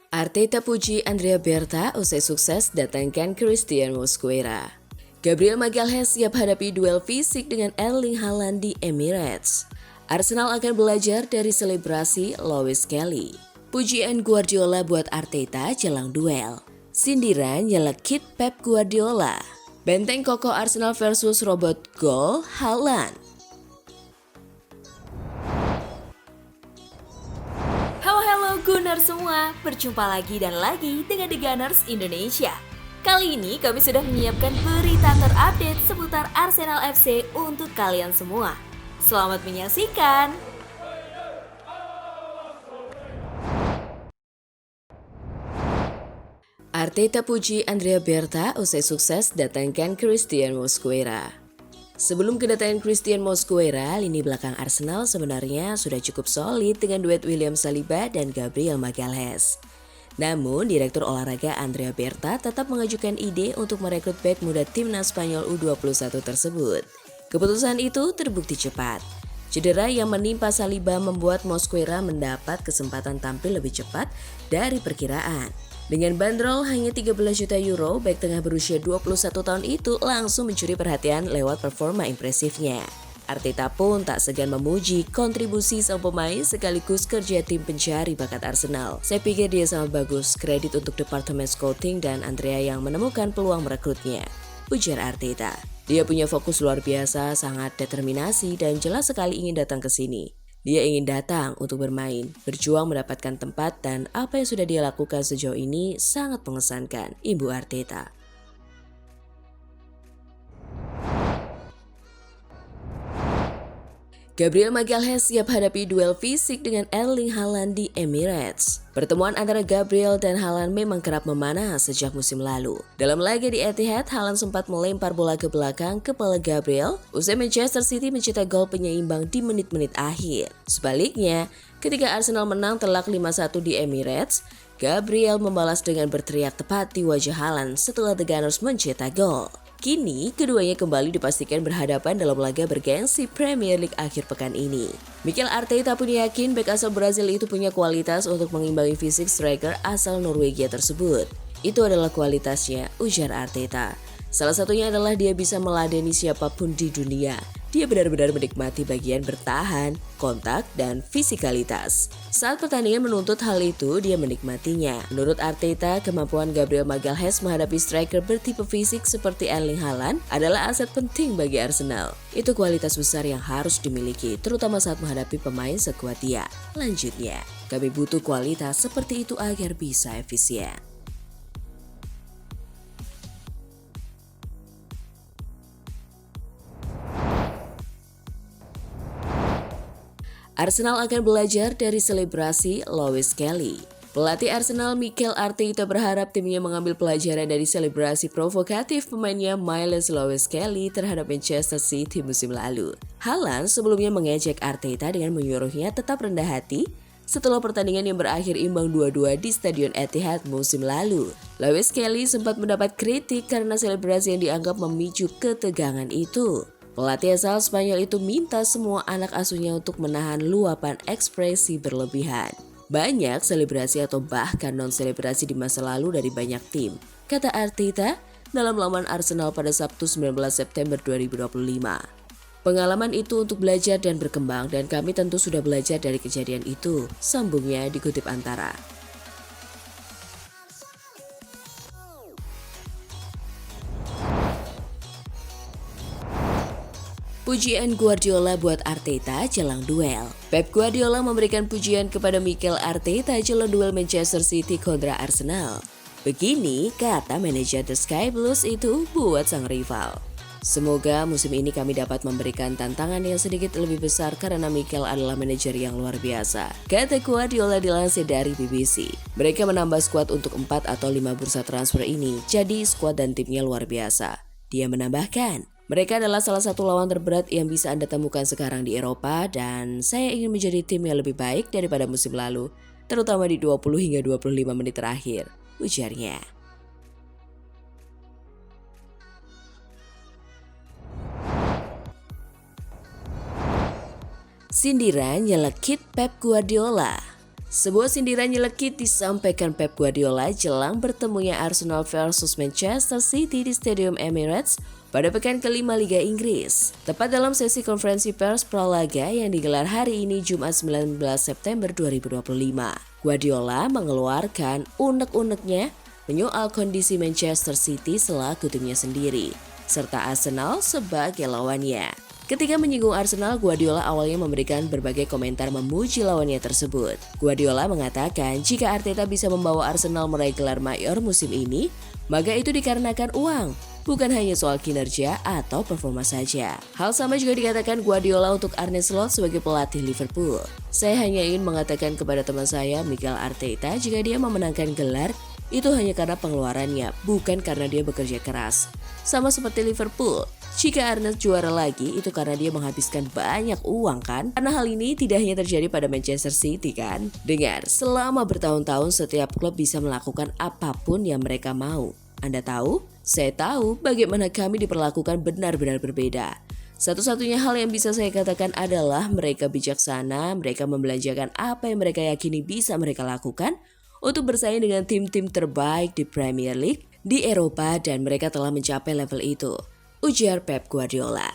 Arteta puji Andrea Berta usai sukses datangkan Christian Mosquera. Gabriel Magalhaes siap hadapi duel fisik dengan Erling Haaland di Emirates. Arsenal akan belajar dari selebrasi Lewis Kelly. Pujian Guardiola buat Arteta jelang duel. Sindiran nyelekit Pep Guardiola. Benteng kokoh Arsenal versus robot gol Haaland. Halo Gunners semua, berjumpa lagi dan lagi dengan The Gunners Indonesia. Kali ini kami sudah menyiapkan berita terupdate seputar Arsenal FC untuk kalian semua. Selamat menyaksikan! Arteta puji Andrea Berta usai sukses datangkan Christian Mosquera. Sebelum kedatangan Christian Mosquera, lini belakang Arsenal sebenarnya sudah cukup solid dengan duet William Saliba dan Gabriel Magalhaes. Namun, Direktur Olahraga Andrea Berta tetap mengajukan ide untuk merekrut bek muda timnas Spanyol U21 tersebut. Keputusan itu terbukti cepat. Cedera yang menimpa Saliba membuat Mosquera mendapat kesempatan tampil lebih cepat dari perkiraan. Dengan bandrol hanya 13 juta euro, bek tengah berusia 21 tahun itu langsung mencuri perhatian lewat performa impresifnya. Arteta pun tak segan memuji kontribusi sang pemain sekaligus kerja tim pencari bakat Arsenal. Saya pikir dia sangat bagus, kredit untuk Departemen Scouting dan Andrea yang menemukan peluang merekrutnya, ujar Arteta. Dia punya fokus luar biasa, sangat determinasi dan jelas sekali ingin datang ke sini. Dia ingin datang untuk bermain, berjuang mendapatkan tempat dan apa yang sudah dia lakukan sejauh ini sangat mengesankan, Ibu Arteta. Gabriel Magalhaes siap hadapi duel fisik dengan Erling Haaland di Emirates. Pertemuan antara Gabriel dan Haaland memang kerap memanas sejak musim lalu. Dalam laga di Etihad, Haaland sempat melempar bola ke belakang kepala Gabriel usai Manchester City mencetak gol penyeimbang di menit-menit akhir. Sebaliknya, ketika Arsenal menang telak 5-1 di Emirates, Gabriel membalas dengan berteriak tepat di wajah Haaland setelah The Gunners mencetak gol. Kini, keduanya kembali dipastikan berhadapan dalam laga bergengsi Premier League akhir pekan ini. Mikel Arteta pun yakin bek asal Brazil itu punya kualitas untuk mengimbangi fisik striker asal Norwegia tersebut. Itu adalah kualitasnya, ujar Arteta. Salah satunya adalah dia bisa meladeni siapapun di dunia. Dia benar-benar menikmati bagian bertahan, kontak, dan fisikalitas. Saat pertandingan menuntut hal itu, dia menikmatinya. Menurut Arteta, kemampuan Gabriel Magalhaes menghadapi striker bertipe fisik seperti Erling Haaland adalah aset penting bagi Arsenal. Itu kualitas besar yang harus dimiliki, terutama saat menghadapi pemain sekuat dia. Lanjutnya, kami butuh kualitas seperti itu agar bisa efisien. Arsenal akan belajar dari selebrasi Lewis Kelly. Pelatih Arsenal Mikel Arteta berharap timnya mengambil pelajaran dari selebrasi provokatif pemainnya Myles Lewis Kelly terhadap Manchester City musim lalu. Haaland sebelumnya mengejek Arteta dengan menyuruhnya tetap rendah hati setelah pertandingan yang berakhir imbang 2-2 di Stadion Etihad musim lalu. Lewis Kelly sempat mendapat kritik karena selebrasi yang dianggap memicu ketegangan itu. Pelatih asal Spanyol itu minta semua anak asuhnya untuk menahan luapan ekspresi berlebihan. Banyak selebrasi atau bahkan non-selebrasi di masa lalu dari banyak tim, kata Arteta dalam laman Arsenal pada Sabtu 19 September 2025. Pengalaman itu untuk belajar dan berkembang dan kami tentu sudah belajar dari kejadian itu, sambungnya dikutip Antara. Pujian Guardiola buat Arteta jelang duel. Pep Guardiola memberikan pujian kepada Mikel Arteta jelang duel Manchester City kontra Arsenal. Begini kata manajer The Sky Blues itu buat sang rival. Semoga musim ini kami dapat memberikan tantangan yang sedikit lebih besar karena Mikel adalah manajer yang luar biasa, kata Guardiola dilansir dari BBC. Mereka menambah skuad untuk 4 atau 5 bursa transfer ini, jadi skuad dan timnya luar biasa. Dia menambahkan, mereka adalah salah satu lawan terberat yang bisa Anda temukan sekarang di Eropa dan saya ingin menjadi tim yang lebih baik daripada musim lalu, terutama di 20 hingga 25 menit terakhir, ujarnya. Sindiran nyelekit Pep Guardiola. Sebuah sindiran nyelekit disampaikan Pep Guardiola jelang bertemunya Arsenal versus Manchester City di Stadium Emirates pada pekan kelima Liga Inggris. Tepat dalam sesi konferensi pers pralaga yang digelar hari ini Jumat 19 September 2025. Guardiola mengeluarkan unek-uneknya menyoal kondisi Manchester City selaku timnya sendiri, serta Arsenal sebagai lawannya. Ketika menyinggung Arsenal, Guardiola awalnya memberikan berbagai komentar memuji lawannya tersebut. Guardiola mengatakan jika Arteta bisa membawa Arsenal meraih gelar mayor musim ini, maka itu dikarenakan uang, bukan hanya soal kinerja atau performa saja. Hal sama juga dikatakan Guardiola untuk Arne Slot sebagai pelatih Liverpool. Saya hanya ingin mengatakan kepada teman saya, Mikel Arteta, jika dia memenangkan gelar, itu hanya karena pengeluarannya, bukan karena dia bekerja keras. Sama seperti Liverpool, jika Arne juara lagi itu karena dia menghabiskan banyak uang kan? Karena hal ini tidak hanya terjadi pada Manchester City kan? Dengar, selama bertahun-tahun setiap klub bisa melakukan apapun yang mereka mau. Anda tahu? Saya tahu bagaimana kami diperlakukan benar-benar berbeda. Satu-satunya hal yang bisa saya katakan adalah mereka bijaksana, mereka membelanjakan apa yang mereka yakini bisa mereka lakukan untuk bersaing dengan tim-tim terbaik di Premier League, di Eropa, dan mereka telah mencapai level itu, ujar Pep Guardiola.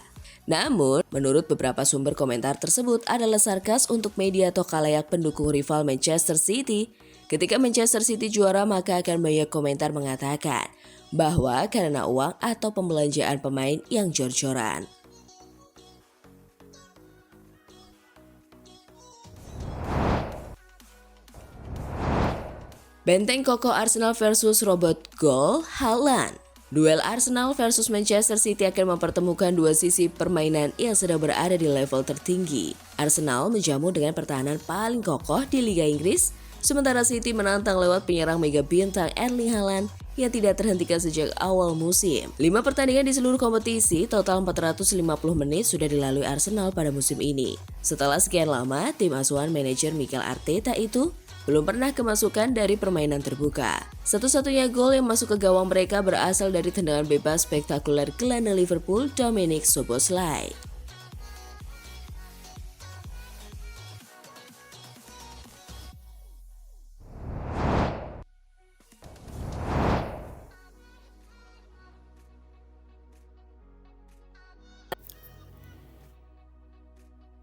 Namun, menurut beberapa sumber komentar tersebut adalah sarkas untuk media atau khalayak pendukung rival Manchester City. Ketika Manchester City juara, maka akan banyak komentar mengatakan bahwa karena uang atau pembelanjaan pemain yang jor-joran. Benteng kokoh Arsenal versus robot gol Haaland. Duel Arsenal versus Manchester City akan mempertemukan dua sisi permainan yang sedang berada di level tertinggi. Arsenal menjamu dengan pertahanan paling kokoh di Liga Inggris, sementara City menantang lewat penyerang mega bintang Erling Haaland yang tidak terhentikan sejak awal musim. 5 pertandingan di seluruh kompetisi, total 450 menit sudah dilalui Arsenal pada musim ini. Setelah sekian lama, tim asuhan manajer Mikel Arteta itu belum pernah kemasukan dari permainan terbuka. Satu-satunya gol yang masuk ke gawang mereka berasal dari tendangan bebas spektakuler gelandang Liverpool Dominik Szoboszlai.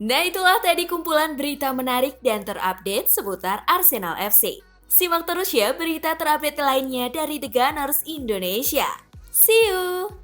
Nah, itulah tadi kumpulan berita menarik dan terupdate seputar Arsenal FC. Simak terus ya berita terupdate lainnya dari The Gunners Indonesia. See you!